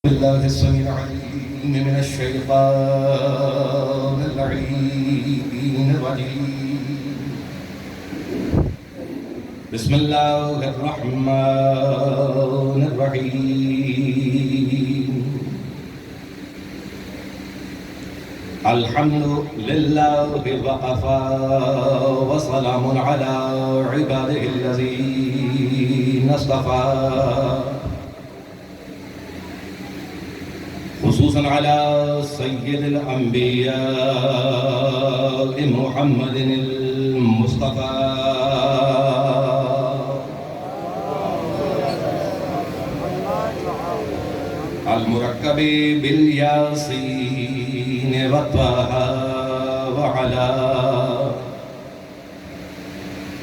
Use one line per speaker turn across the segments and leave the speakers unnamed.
بالله السميع العليم من الشيطان اللعين الرجيم. بسم الله الرحمن الرحيم. الحمد لله وكفى وسلام على عباده الذين اصطفى خصوصا على سيد الأنبياء محمد المصطفى المركب بالياسين والطه وعلى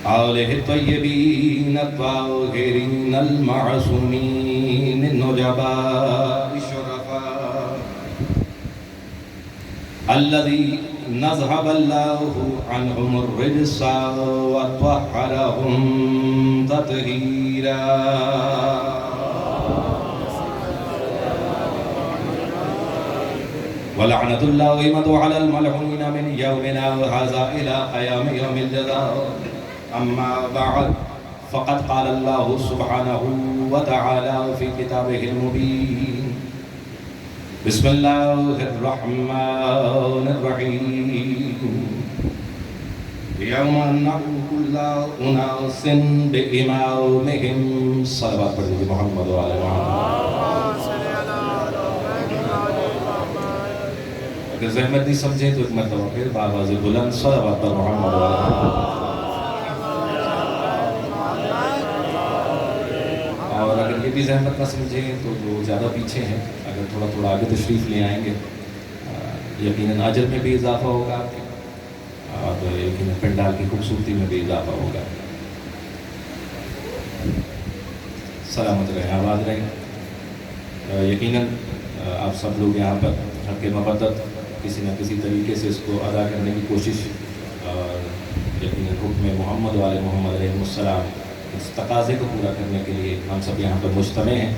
آله الطيبين الطاهرين المعصومين النجباء الشرفاء الذي نذهب الله عنهم الرجس وطهرهم تطهيرا. ولعنة الله على الملعونين من يومنا هذا إلى قيام يوم الجزاء. أما بعد فقد قال الله سبحانه وتعالى في كتابه المبين. بسم الله الرحمن الرحيم. يوم ندعو كل أناس بإمامهم. صلوات پڑھ لیجیے محمد وعلى محمد. اگر زحمت نہیں سمجھیں تو ایک مرتبہ پھر بآواز بلند صلوات پر محمد وعلى محمد. اور اگر یہ بھی زحمت نہ سمجھیں تو جو زیادہ پیچھے ہیں اگر تھوڑا تھوڑا آگے تشریف لے آئیں گے یقیناً اجر میں بھی اضافہ ہوگا آپ کے اور یقیناً پنڈال کی خوبصورتی میں بھی اضافہ ہوگا. سلامت رہیں، آباد رہیں. یقیناً آپ سب لوگ یہاں پر حق مودت کسی نہ کسی طریقے سے اس کو ادا کرنے کی کوشش اور یقیناً حکم محمد والے محمد علیہ السلام اس تقاضے کو پورا کرنے کے لیے ہم سب یہاں پر مجتمع ہیں.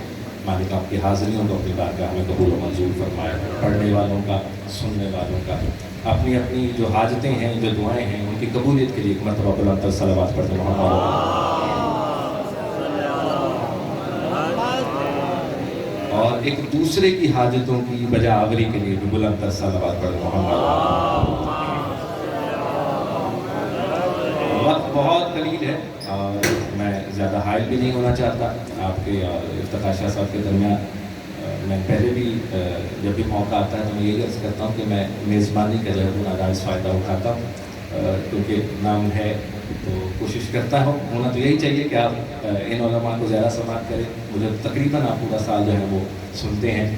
مالک آپ کی حاضریوں کو اپنی بارگاہ میں قبول و منظور فرمائے. پڑھنے والوں کا، سننے والوں کا، اپنی اپنی جو حاجتیں ہیں، جو دعائیں ہیں، ان کی قبولیت کے لیے ایک مرتبہ بلند تر صلوات پڑھتے محمد. اور ایک دوسرے کی حاجتوں کی بجا آوری کے لیے بھی بلند تر صلوات پڑھتے محمد. وقت بہت قلیل ہے اور میں زیادہ حائل بھی نہیں ہونا چاہتا آپ کے اور افتخار شاہ صاحب کے درمیان. میں پہلے بھی جب بھی موقع آتا ہے تو میں یہی عرض کرتا ہوں کہ میں میزبانی کا جو ہے وہ ناجائز فائدہ اٹھاتا ہوں کیونکہ نام ہے تو کوشش کرتا ہوں. ہونا تو یہی چاہیے کہ آپ ان علماء کو زیادہ سماعت کریں. مجھے تقریباً آپ پورا سال جو ہے وہ سنتے ہیں.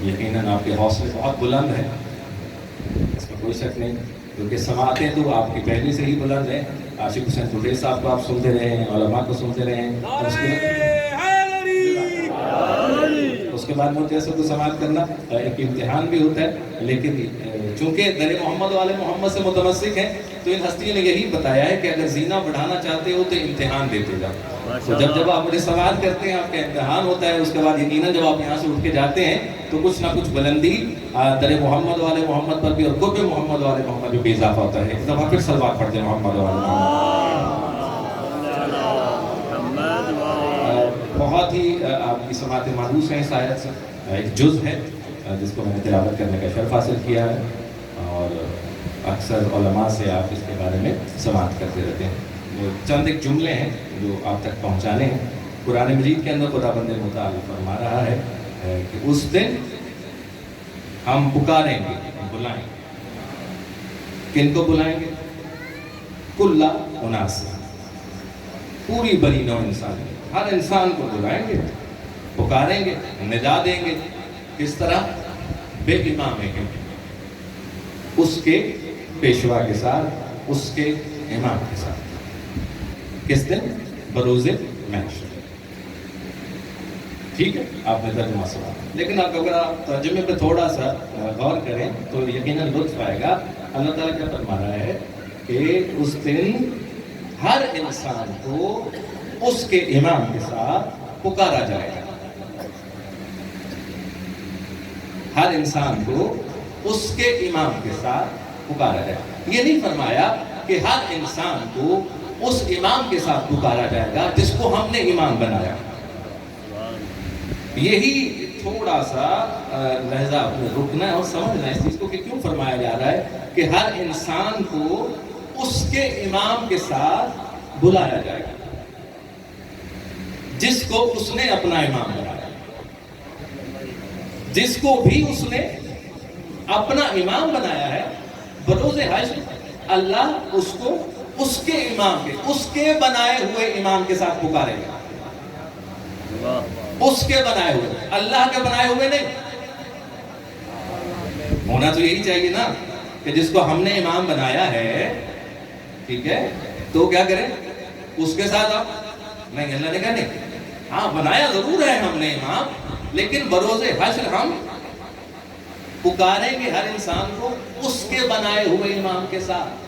یقیناً آپ کے حوصلے بہت بلند ہیں، اس میں کوئی شک نہیں، کیونکہ سماعتیں تو آپ کی پہلے سے ہی بلند ہیں. عاشق حسین ٹوڈے صاحب کو آپ سنتے رہے ہیں، علماء کو سنتے رہے ہیں. اس کے بعد مجھے تو سماعت کرنا ایک امتحان بھی ہوتا ہے، لیکن چونکہ در محمد والے محمد سے متمسک ہیں تو ان ہستیوں نے یہی بتایا ہے کہ اگر زینہ بڑھانا چاہتے ہو تو امتحان دیتے جاؤ. تو جب آپ مجھے سماعت کرتے ہیں آپ کا امتحان ہوتا ہے. اس کے بعد یقیناً جب آپ یہاں سے اٹھ کے جاتے ہیں تو کچھ نہ کچھ بلندی در محمد والے محمد پر بھی اور قرب محمد والے محمد بھی اضافہ ہوتا ہے. ایک دفعہ پھر صلوات پڑھتے ہیں محمد والے محمد. بہت ہی آپ کی سماعتیں مانوس ہیں. شاید سے ایک جز ہے جس کو میں نے تلاوت کرنے کا شرف حاصل کیا ہے اور اکثر علماء سے آپ اس کے بارے میں سماعت کرتے رہتے ہیں. وہ چند ایک جملے ہیں جو آپ تک پہنچانے ہیں. قرآن مجید کے اندر خدا بند متعال فرما رہا ہے کہ اس دن ہم پکاریں گے، بلائیں گے. کن کو بلائیں گے؟ کل اناس، پوری بنی نوع انسان، ہر انسان کو بلائیں گے، پکاریں گے، ندا دیں گے. کس طرح؟ بے امام ہے، اس کے پیشوا کے ساتھ، اس کے امام کے ساتھ. کس دن؟ بروز محشر. ٹھیک ہے، آپ نے ترجمہ سنا، لیکن اگر آپ ترجمے پہ تھوڑا سا غور کریں تو یقیناً لطف آئے گا. اللہ تعالیٰ کیا فرما رہا ہے کہ اس دن ہر انسان کو اس کے امام کے ساتھ پکارا جائے گا. ہر انسان کو اس کے امام کے ساتھ پکارا جائے. یہ نہیں فرمایا کہ ہر انسان کو اس امام کے ساتھ پکارا جائے گا جس کو ہم نے امام بنایا. یہی تھوڑا سا لہجہ رکنا ہے اور سمجھنا ہے اس چیز کو کہ کیوں فرمایا جا رہا ہے کہ ہر انسان کو اس کے امام کے ساتھ بلایا جائے گا جس کو اس نے اپنا امام بنایا. جس کو بھی اس نے اپنا امام بنایا ہے بروز حشر اللہ اس کو اس کے امام کے اس کے بنائے ہوئے امام کے ساتھ پکارے گا. اس کے بنائے ہوئے, اللہ کے بنائے ہوئے نہیں. ہونا تو یہی چاہیے نا کہ جس کو ہم نے امام بنایا ہے, ٹھیک ہے, تو کیا کریں اس کے ساتھ آپ نہیں. اللہ نے کہا نہیں, ہاں بنایا ضرور ہے ہم نے امام, لیکن بروز حشر ہم پکاریں گے ہر انسان کو اس کے بنائے ہوئے امام کے ساتھ.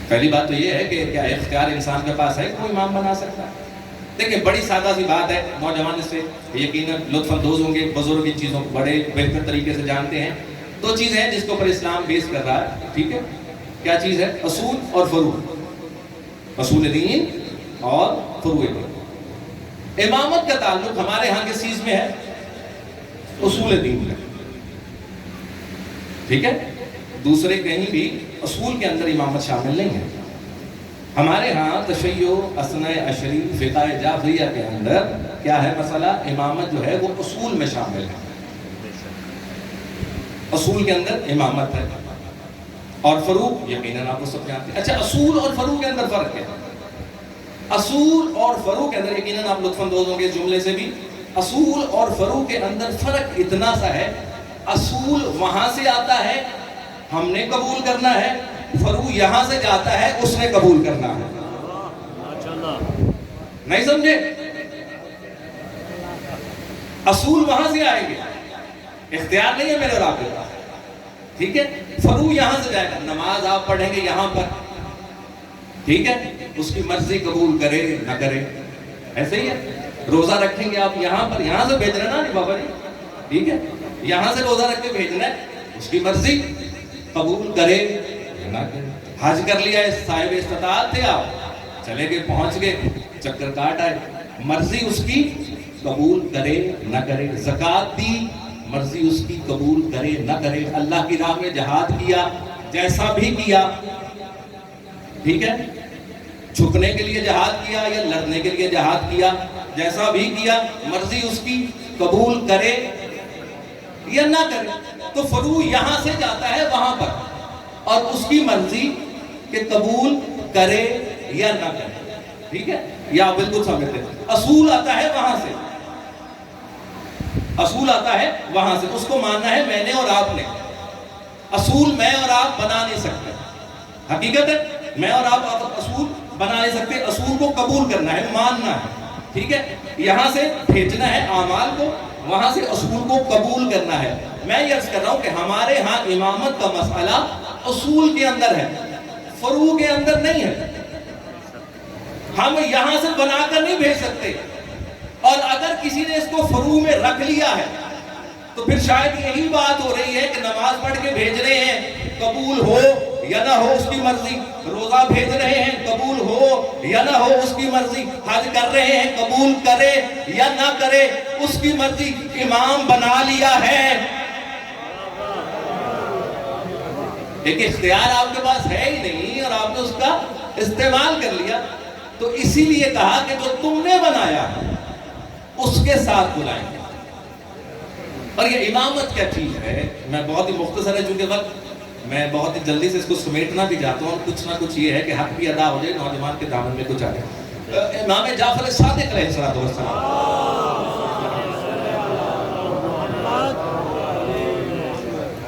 پہلی بات تو یہ ہے کہ کیا اختیار انسان کے پاس ہے کہ وہ امام بنا سکتا ہے؟ دیکھیں بڑی سادہ سی بات ہے, نوجوان اس سے یقیناً لطف اندوز ہوں گے, بزرگ ان چیزوں کو بڑے بہتر طریقے سے جانتے ہیں. دو چیزیں ہیں جس کے اوپر اسلام بیس کر رہا ہے, ٹھیک ہے. کیا چیز ہے؟ اصول اور فروع. اصول دین اور فروع دین. امامت کا تعلق ہمارے ہاں کس چیز میں ہے؟ اصول دین میں, ٹھیک ہے. دوسرے کہیں بھی اصول کے اندر امامت شامل نہیں ہے. ہمارے ہاں تشیع اثنا عشری فقہ جعفریہ کے اندر کیا ہے مسئلہ؟ امامت جو ہے وہ اصول میں شامل ہے. اصول کے اندر امامت ہے اور فروع یقیناً آپ کو سب جانتے ہیں. اچھا, اصول اور فروع کے اندر فرق ہے. اصول اور فروع کے اندر یقیناً آپ لطف اندوز ہوں گے اس جملے سے بھی. اصول اور فروع کے اندر فرق اتنا سا ہے, اصول وہاں سے آتا ہے ہم نے قبول کرنا ہے, فروع یہاں سے جاتا ہے اس نے قبول کرنا ہے. نہیں سمجھے؟ اصول وہاں سے آئیں گے, اختیار نہیں ہے میرے اور آپ کے پاس, ٹھیک ہے. فروع یہاں سے جائے گا, نماز آپ پڑھیں گے یہاں پر, ٹھیک ہے, اس کی مرضی قبول کرے نہ کرے, ایسے ہی ہے. روزہ رکھیں گے آپ یہاں پر, یہاں سے بھیجنا نا بابا جی, ٹھیک ہے, یہاں سے روزہ رکھ کے بھیجنا ہے, اس کی مرضی قبول کرے نہ کرے. حج کر لیا ہے, صاحب استطاعت تھے آپ, چلے گئے, پہنچ گئے, چکر کاٹ آئے, مرضی اس کی قبول کرے نہ کرے. زکوٰۃ دی, مرضی اس کی قبول کرے نہ کرے. اللہ کی راہ میں جہاد کیا, جیسا بھی کیا, ٹھیک ہے, چھپنے کے لیے جہاد کیا یا لڑنے کے لیے جہاد کیا, جیسا بھی کیا, مرضی اس کی قبول کرے یا نہ کرے. تو فروع یہاں سے جاتا ہے وہاں پر, اور اس کی مرضی کہ قبول کرے یا نہ کرے, ٹھیک ہے. یا بالکل سمجھتے ہیں, اصول آتا ہے وہاں سے, اصول آتا ہے وہاں سے, اس کو ماننا ہے میں نے اور آپ نے. اصول میں اور آپ بنا نہیں سکتے, حقیقت ہے میں اور آپ اصول بنا نہیں سکتے. اصول کو قبول کرنا ہے, ماننا ہے, ٹھیک ہے. یہاں سے بھیجنا ہے اعمال کو, وہاں سے اصول کو قبول کرنا ہے. میں یہ عرض کر رہا ہوں کہ ہمارے ہاں امامت کا مسئلہ اصول کے اندر ہے, فروع کے اندر نہیں ہے. ہم یہاں سے بنا کر نہیں بھیج سکتے, اور اگر کسی نے اس کو فروع میں رکھ لیا ہے تو پھر شاید یہی بات ہو رہی ہے کہ نماز پڑھ کے بھیج رہے ہیں, قبول ہو یا نہ ہو اس کی مرضی. روزہ بھیج رہے ہیں, قبول ہو یا نہ ہو اس کی مرضی. حج کر رہے ہیں, قبول کرے یا نہ کرے اس کی مرضی. امام بنا لیا ہے, ایک اختیار آپ کے پاس ہے ہی نہیں اور آپ نے اس کا استعمال کر لیا. تو اسی لیے کہا کہ جو تم نے بنایا اس کے ساتھ بلائیں گے. اور یہ امامت کیا چیز ہے, میں بہت ہی مختصر ہے چونکہ وقت, میں بہت ہی جلدی سے اس کو سمیٹنا بھی چاہتا ہوں. کچھ نہ کچھ یہ ہے کہ حق بھی ادا ہو جائے, نوجوان کے دامن میں کچھ آ جائے. امام جعفر صادق علیہ السلام,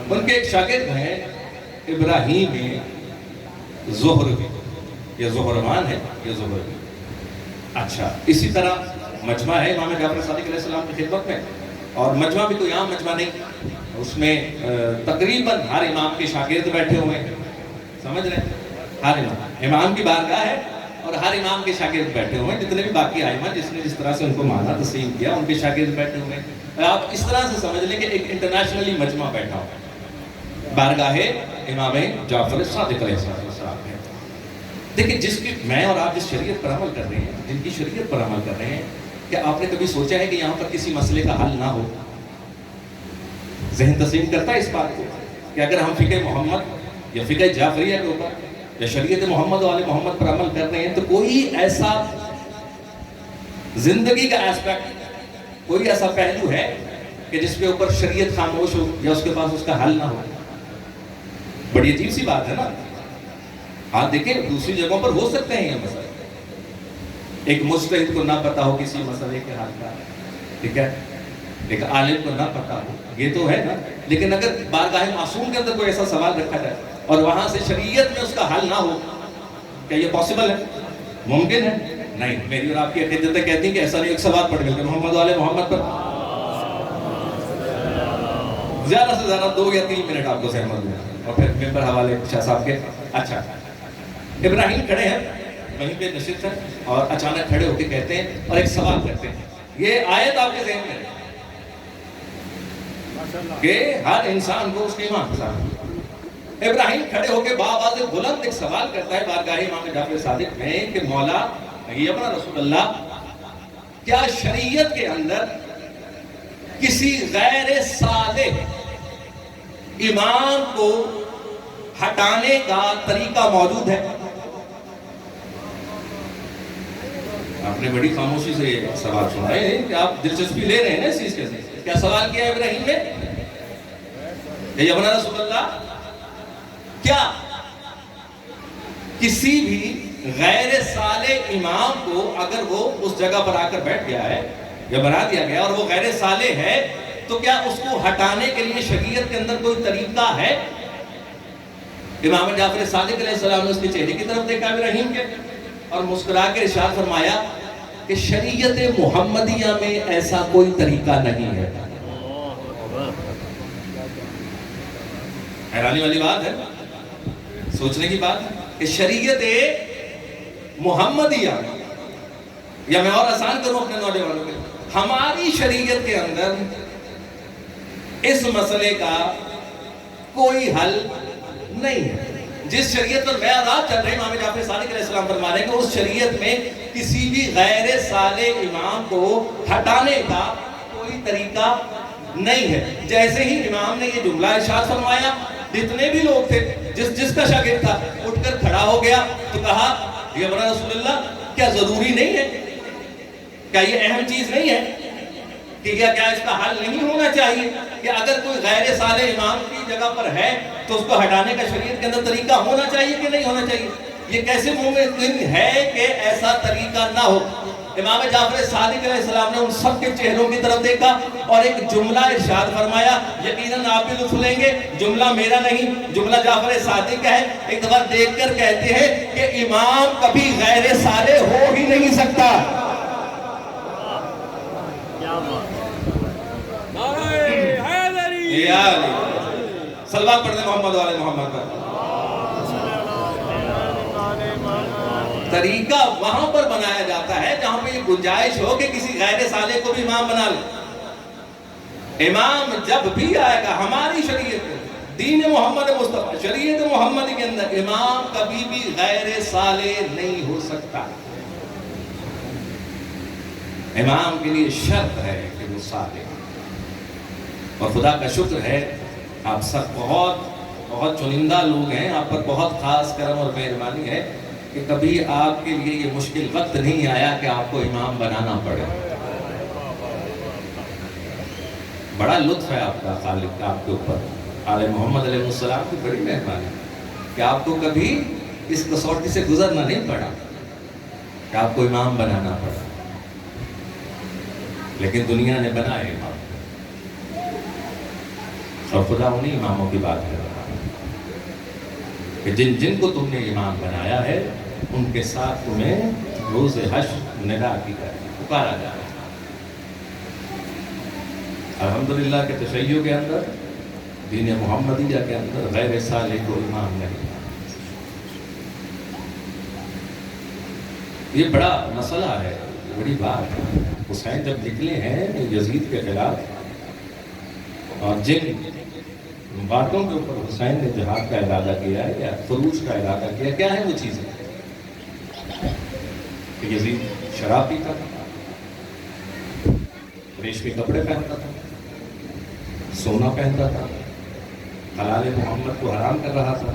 ان کے ایک شاگرد ہیں ابراہیم زہروی, یا زہرمان ہے یا زہروی. اچھا, اسی طرح مجمع ہے امام جعفر صادق علیہ السلام کی خدمت میں, اور مجمع بھی کوئی عام مجمع نہیں, اس میں تقریباً ہر امام کے شاگرد بیٹھے ہوئے ہیں, سمجھ رہے ہیں, ہر امام کی بارگاہ ہے اور ہر امام کے شاگرد بیٹھے ہوئے ہیں، جتنے بھی باقی ائمہ جس نے جس طرح سے ان کو مانا تسلیم کیا ان کے شاگرد بیٹھے ہوئے ہیں۔ آپ اس طرح سے سمجھ لیں کہ ایک انٹرنیشنلی مجمع بیٹھا ہوا ہے بارگاہ امام جعفر صادق علیہ السلام ہے۔ دیکھیں جس کی میں اور آپ جس شریعت پر عمل کر رہے ہیں، جن کی شریعت پر عمل کر رہے ہیں، کیا آپ نے کبھی سوچا ہے کہ یہاں پر کسی مسئلے کا حل نہ ہو؟ ذہن تسلیم کرتا ہے اس بات کو کہ اگر ہم فقہ محمد یا فقہ جعفریہ کے اوپر یا شریعت محمد و آل محمد پر عمل کر رہے ہیں تو کوئی ایسا زندگی کا ایسپیکٹ، کوئی ایسا پہلو ہے کہ جس کے اوپر شریعت خاموش ہو یا اس کے پاس اس کا حل نہ ہو؟ بڑی عجیب سی بات ہے نا۔ آپ دیکھیں دوسری جگہوں پر ہو سکتے ہیں یہ مسئلے، ایک مجتہد کو نہ پتا ہو کسی مسئلے کے حل کا، ٹھیک ہے، ایک عالم کو نہ پتا ہو، یہ تو ہے نا۔ لیکن اگر بارگاہ معصوم کے اندر کوئی ایسا سوال رکھا جائے اور وہاں سے شریعت میں اس کا حل نہ ہو، کیا یہ پاسبل ہے؟ ممکن ہے؟ نہیں۔ میری اور آپ کی عقیدتیں کہتی ہیں کہ ایسا نہیں۔ ایک سوال پڑھ لیتے محمد والے محمد پر زیادہ سے زیادہ 2 یا 3 منٹ آپ کو سہمت دوں اور پھر ممبر حوالے شاہ صاحب کے۔ اچھا، ابراہیم کھڑے ہیں وہیں پہ نشست ہے اور اچانک کھڑے ہو کے کہتے ہیں اور ایک سوال کرتے ہیں، یہ آیت آپ کے ذہن میں ہے کہ ہر انسان کو اس کے ایمان پسند۔ ابراہیم کھڑے ہو کے بآواز بلند ایک سوال کرتا ہے بارگاہ امام جعفر صادق میں کہ مولا یہ اپنا رسول اللہ، کیا شریعت کے اندر کسی غیر صالح امام کو ہٹانے کا طریقہ موجود ہے؟ آپ نے بڑی خاموشی سے یہ سوال سنا ہے کہ آپ دلچسپی لے رہے ہیں نا اس چیز کے اندر۔ کیا سوال کیا ہے ابراہیم نے؟ کہ اپنا رسول اللہ، کیا کسی بھی غیر صالح امام کو اگر وہ اس جگہ پر آ کر بیٹھ گیا ہے یا بنا دیا گیا اور وہ غیر صالح ہے تو کیا اس کو ہٹانے کے لیے شریعت کے اندر کوئی طریقہ ہے؟ امام جعفر صادق علیہ السلام نے اس کے چہرے کی طرف دیکھا ابراہیم کے اور مسکرا کے ارشاد فرمایا کہ شریعت محمدیہ میں ایسا کوئی طریقہ نہیں ہے۔ حیرانی والی بات ہے، سوچنے کی بات ہے کہ شریعت محمدیہ، یا میں اور آسان کروں اپنے نوجوانوں کے، ہماری شریعت کے اندر اس مسئلے کا کوئی حل نہیں ہے۔ جس شریعت پر میں آزاد چل رہے ہیں، امام جعفر صادق علیہ السلام فرما رہے ہیں کہ اس شریعت میں کسی بھی غیر صالح امام کو ہٹانے کا کوئی طریقہ نہیں ہے۔ جیسے ہی امام نے یہ جملہ ارشاد فرمایا، جتنے بھی لوگ تھے، جس کا شاگرد تھا اٹھ کر کھڑا ہو گیا تو کہا یہ ہمارا رسول اللہ، کیا ضروری نہیں ہے؟ کیا یہ اہم چیز نہیں ہے کہ کیا اس کا حل نہیں ہونا چاہیے کہ اگر کوئی غیر صالح امام کی جگہ پر ہے تو اس کو ہٹانے کا شریعت کے اندر طریقہ ہونا چاہیے کہ نہیں ہونا چاہیے؟ یہ کیسے ممکن ہے کہ ایسا طریقہ نہ ہو؟ امام جعفر صادق علیہ السلام نے ان سب کے چہروں کی طرف دیکھا اور ایک جملہ ارشاد فرمایا، یقیناً آپ بھی لطف لیں گے، جملہ میرا نہیں، جملہ جعفر صادق کا ہے۔ ایک دفعہ دیکھ کر کہتے ہیں کہ امام کبھی غیر صالح ہو ہی نہیں سکتا۔ سلوات پڑھ دیں محمد والے محمد پر۔ طریقہ وہاں پر بنایا جاتا ہے جہاں پہ یہ گنجائش ہو کہ کسی غیر صالح کو بھی امام بنا لے۔ امام جب بھی آئے گا ہماری شریعت، دین محمد مصطفیٰ، شریعت محمد کے اندر امام کبھی بھی غیر صالح نہیں ہو سکتا۔ امام کے لیے شرط ہے کہ وہ صالح، اور خدا کا شکر ہے آپ سب بہت چنندہ لوگ ہیں، آپ پر بہت خاص کرم اور مہربانی ہے کہ کبھی آپ کے لیے یہ مشکل وقت نہیں آیا کہ آپ کو امام بنانا پڑے۔ بڑا لطف ہے آپ کا خالق کا آپ کے اوپر، آل محمد علیہ السلام کی بڑی مہربانی کہ آپ کو کبھی اس کسوٹی سے گزرنا نہیں پڑا کہ آپ کو امام بنانا پڑا، لیکن دنیا نے بنائے امام، اور خدا انہی اماموں کی بات کر رہا ہے کہ جن کو تم نے امام بنایا ہے ان کے ساتھ تمہیں روز حشر ندا کی پکارا جا رہا ہے۔ الحمدللہ کہ تشیع کے اندر، دین محمدیہ کے اندر غیر صالح کو امام نہیں۔ یہ بڑا مسئلہ ہے، بڑی بات ہے۔ حسین جب نکلے ہیں یزید کے خلاف اور جن باتوں کے اوپر حسین نے جہاد کا ارادہ کیا ہے یا خروج کا ارادہ کیا، کیا ہے وہ چیزیں؟ کہ یزید شراب پیتا تھا، ریشمی کپڑے پہنتا تھا، سونا پہنتا تھا، حلال محمد کو حرام کر رہا تھا،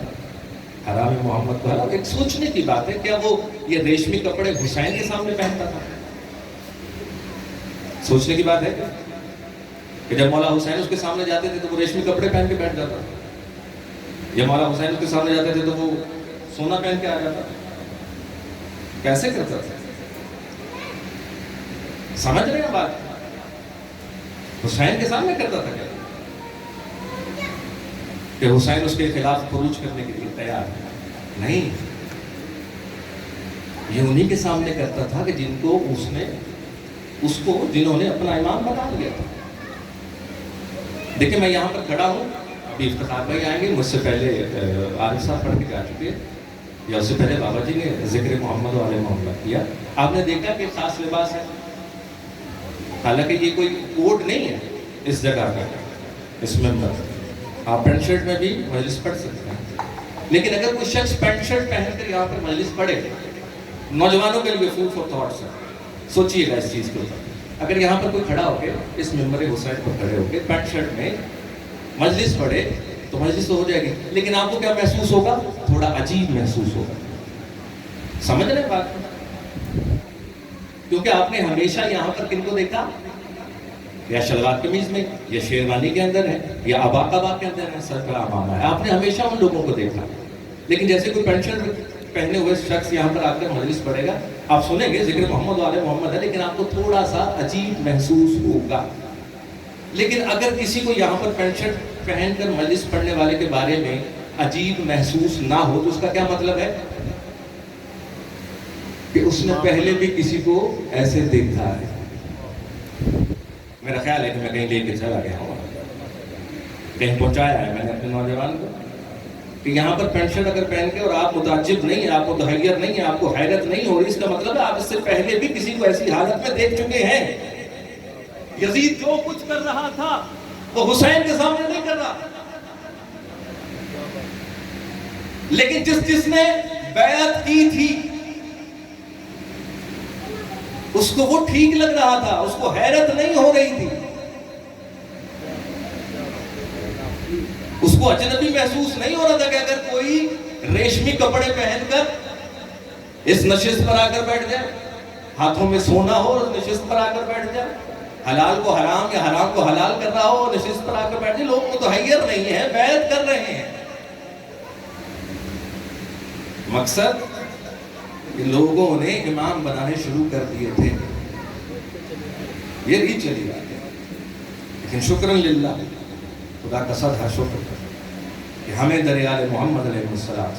حرام محمد کو حلال۔ ایک سوچنے کی بات ہے، کیا وہ یہ ریشمی کپڑے حسین کے سامنے پہنتا تھا؟ سوچنے کی بات ہے کہ جب مولا حسین اس کے سامنے جاتے تھے تو وہ ریشمی کپڑے پہن کے بیٹھ جاتا تھا، یا مولا حسین اس کے سامنے جاتے تھے تو وہ سونا پہن کے آ جاتا تھا؟ کیسے کرتا تھا؟ سمجھ رہے ہیں بات؟ حسین کے سامنے کرتا تھا کیا کہ حسین اس کے خلاف خروج کرنے کے لیے تیار ہے؟ نہیں، یہ انہی کے سامنے کرتا تھا کہ جن کو جنہوں نے اپنا امام بنا لیا تھا۔ دیکھیں میں یہاں پر کھڑا ہوں، ابھی افتخار بھائی آئیں گے، مجھ سے پہلے عارف صاحب پڑھ کے جا چکے یا اس سے پہلے بابا جی نے ذکر محمد و آل محمد کیا۔ آپ نے دیکھا کہ خاص لباس ہے، حالانکہ یہ کوئی کوڈ نہیں ہے اس جگہ کا، اس میں آپ پینٹ شرٹ میں بھی مجلس پڑھ سکتے ہیں، لیکن اگر کوئی شخص پینٹ شرٹ پہن کر یہاں پر مجلس پڑھے، نوجوانوں کے لیے فوڈ فار تھاٹس ہے، سوچئے گا اس چیز کے اوپر۔ اگر یہاں پر کوئی کھڑا ہو کے اس ممبر حسین پر کھڑے ہو کے پینٹ شرٹ میں مجلس پڑھے تو مجلس تو ہو جائے گی، لیکن آپ کو کیا محسوس ہوگا؟ تھوڑا عجیب محسوس ہوگا۔ سمجھ رہے ہیں بات؟ کیونکہ آپ نے ہمیشہ یہاں پر کن کو دیکھا؟ یا شلوار قمیض میں، یا شیروانی کے اندر ہے، یا ابا کے اندر ہے، سر پر عمامہ ہے، آپ نے ہمیشہ ان لوگوں کو دیکھا۔ لیکن جیسے کوئی پینٹ شرٹ پہنے ہوئے شخص یہاں پر آ کر مجلس پڑھے گا، آپ سنیں گے ذکر محمد و آل محمد ہے، لیکن آپ کو تھوڑا سا عجیب محسوس ہوگا۔ لیکن اگر کسی کو یہاں پر پینٹ شرٹ پہن کر مجلس پڑھنے والے کے بارے میں عجیب محسوس نہ ہو تو اس کا کیا مطلب ہے؟ کہ اس نے پہلے بھی کسی کو ایسے دیکھا ہے۔ میرا خیال ہے کہ میں کہیں لے کے چلا گیا ہوں، کہیں پہنچایا ہے میں نے اپنے نوجوان کو کہ یہاں پر پینٹ شرٹ اگر پہن کے اور آپ متعجب نہیں ہیں، آپ کو تحیر نہیں ہے، آپ کو حیرت نہیں ہو رہی، اس کا مطلب ہے آپ اس سے پہلے بھی کسی کو ایسی حالت میں دیکھ چکے ہیں۔ یزید جو کچھ کر رہا تھا وہ حسین کے سامنے نہیں کر رہا، لیکن جس نے بیعت کی تھی اس کو وہ ٹھیک لگ رہا تھا، اس کو حیرت نہیں ہو رہی تھی، اس کو اجنبی محسوس نہیں ہو رہا تھا کہ اگر کوئی ریشمی کپڑے پہن کر اس نشست پر آ کر بیٹھ جائے، ہاتھوں میں سونا ہو اور نشست پر آ کر بیٹھ جائے، حلال کو حرام یا حرام کو حلال کر رہا ہو اور نشست پر آ کر بیٹھ جائے، لوگ متحیر نہیں ہیں، بیعت کر رہے ہیں۔ مقصد کہ لوگوں نے امام بنانے شروع کر دیے تھے، یہ نہیں چلی بات ہے، لیکن شکرن للہ، خدا کا صد ہے شکر کہ ہمیں دریال محمد علیہ السلام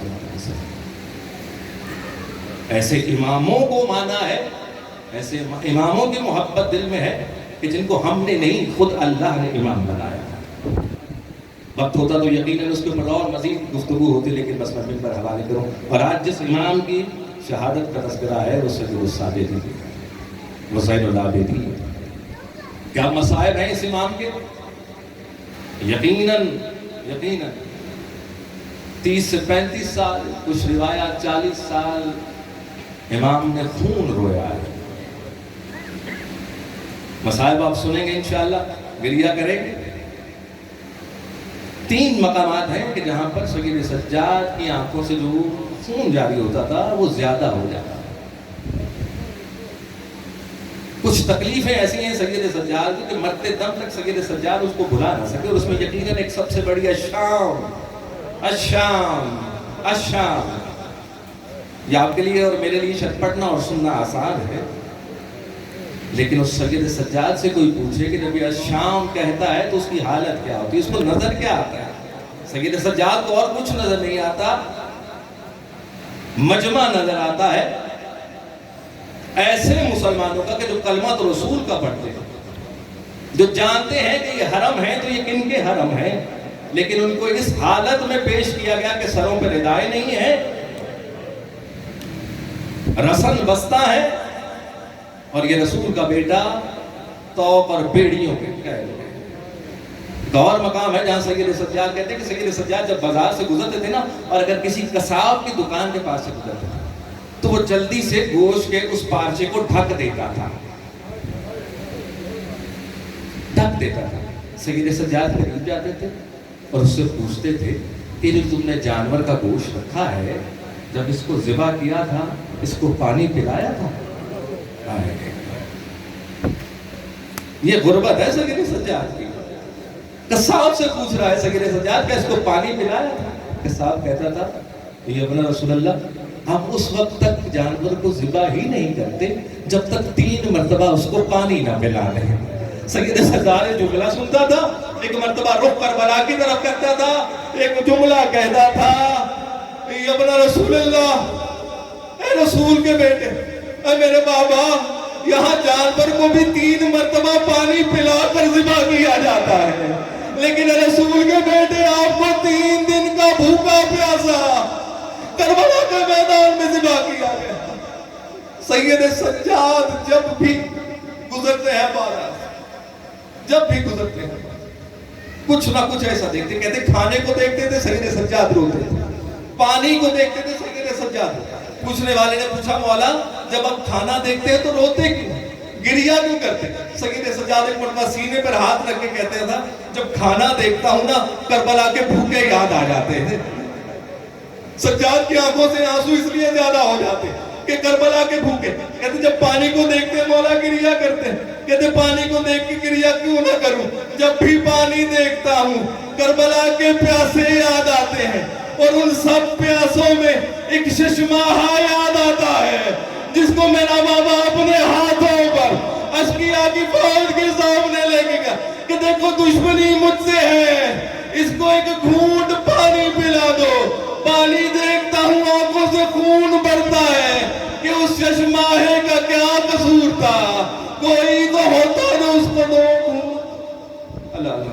ایسے اماموں کو مانا ہے، ایسے اماموں کی محبت دل میں ہے کہ جن کو ہم نے نہیں، خود اللہ نے امام بنایا۔ وقت ہوتا تو یقیناً اس کے اوپر اور مزید گفتگو ہوتی، لیکن بس میں پر حوالے کروں۔ اور آج جس امام کی شہادت کا تذکرہ ہے وہ سید السابقین تھی، وہ زین العابدین۔ کیا مصائب ہیں اس امام کے؟ یقیناً 30 سے 35 سال، کچھ روایات 40 سال امام نے خون رویا ہے۔ مصائب آپ سنیں گے انشاءاللہ، گریہ کریں گے۔ 3 مقامات ہیں کہ جہاں پر سید سجاد کی آنکھوں سے جو خون جاری ہوتا تھا وہ زیادہ ہو جاتا۔ کچھ تکلیفیں ایسی ہیں سید سجاد کی کہ مرتے دم تک سید سجاد اس کو بھلا نہ سکے، اور اس میں یقیناً ایک سب سے بڑی الشام۔ یہ آپ کے لیے اور میرے لیے شاید پڑھنا اور سننا آسان ہے، لیکن اس سید سجاد سے کوئی پوچھے کہ جب یہ الشام کہتا ہے تو اس کی حالت کیا ہوتی ہے، اس کو نظر کیا آتا ہے؟ سید سجاد کو اور کچھ نظر نہیں آتا، مجمع نظر آتا ہے ایسے مسلمانوں کا کہ جو کلمہ رسول کا پڑھتے ہیں، جو جانتے ہیں کہ یہ حرم ہے تو یہ کن کے حرم ہیں، لیکن ان کو اس حالت میں پیش کیا گیا کہ سروں پہ ردائیں نہیں ہیں، رسن بستہ ہے اور یہ رسول کا بیٹا توق اور بیڑیوں کے قید ہے۔ ایک اور مقام ہے جہاں سید سجاد کہتے ہیں کہ سید سجاد جب بازار سے گزرتے تھے نا، اور اگر کسی قصاب کی دکان کے پاس سے گزرتے تھے تو وہ جلدی سے گوشت کے اس پارچے کو ڈھک دیتا تھا، ڈھک دیتا تھا۔ سید سجاد قریب جاتے تھے اور اس سے پوچھتے تھے کہ جو تم نے جانور کا گوشت رکھا ہے، جب اس کو ذبح کیا تھا اس کو پانی پلایا تھا؟ یہ غربت ہے سید سجاد کی۔ قصاب سے پوچھ رہا ہے سید سجاد کہ اس کو پانی پلایا تھا؟ قصاب کہتا تھا یہ ابن رسول اللہ، ہم اس وقت تک جانور کو ذبح ہی نہیں کرتے جب تک 3 مرتبہ اس کو پانی نہ پلا لیں۔ سید سجاد جملہ سنتا تھا، ایک مرتبہ رخ کربلا کی طرف کرتا تھا، ایک جملہ کہتا تھا یہ ابن رسول اللہ، اے رسول کے بیٹے، اے میرے بابا، یہاں جانور کو بھی 3 مرتبہ پانی پلا کر ذبح کیا جاتا ہے، لیکن رسول کے بیٹے آپ کو 3 دن کا بھوکا پیاسا کربلا کے میدان میں ذبح کیا گیا۔ سید سجاد جب بھی گزرتے ہیں بازار، جب بھی گزرتے ہیں کچھ نہ کچھ ایسا دیکھتے، کہتے کھانے کو دیکھتے تھے سید سجاد روتے تھے، پانی کو دیکھتے تھے سید سجاد۔ پوچھنے والے نے پوچھا مولا جب آپ کھانا دیکھتے ہیں تو روتے کیوں، گریہ کیوں کرتے؟ سید سجاد ایک مرتبہ سینے پر ہاتھ رکھ کے کہتے تھا جب کھانا دیکھتا ہوں نا کربلا کے بھوکے یاد آ جاتے ہیں۔ سجاد کی آنکھوں سے آنسو اس لیے زیادہ ہو جاتے کہ کربلا کے بھوکے، کہتے جب پانی کو دیکھتے مولا گریہ کرتے، کہتے پانی کو دیکھ کے گریہ کیوں نہ کروں، جب بھی پانی دیکھتا ہوں کربلا کے پیاسے یاد آتے ہیں، اور ان سب پیاسوں میں ایک ششماہا یاد آتا ہے جس کو میرا بابا اپنے ہاتھوں پر اشکیا کی فوج کے سامنے لے کے گیا کہ دیکھو دشمنی مجھ سے ہے، اس کو ایک گھونٹ پانی پلا دو۔ پانی دیکھتا ہوں آنکھوں سے خون بڑھتا ہے کہ اس ششماہے کا کیا قصور تھا، کوئی تو ہوتا جو اس کو دو۔ اللہ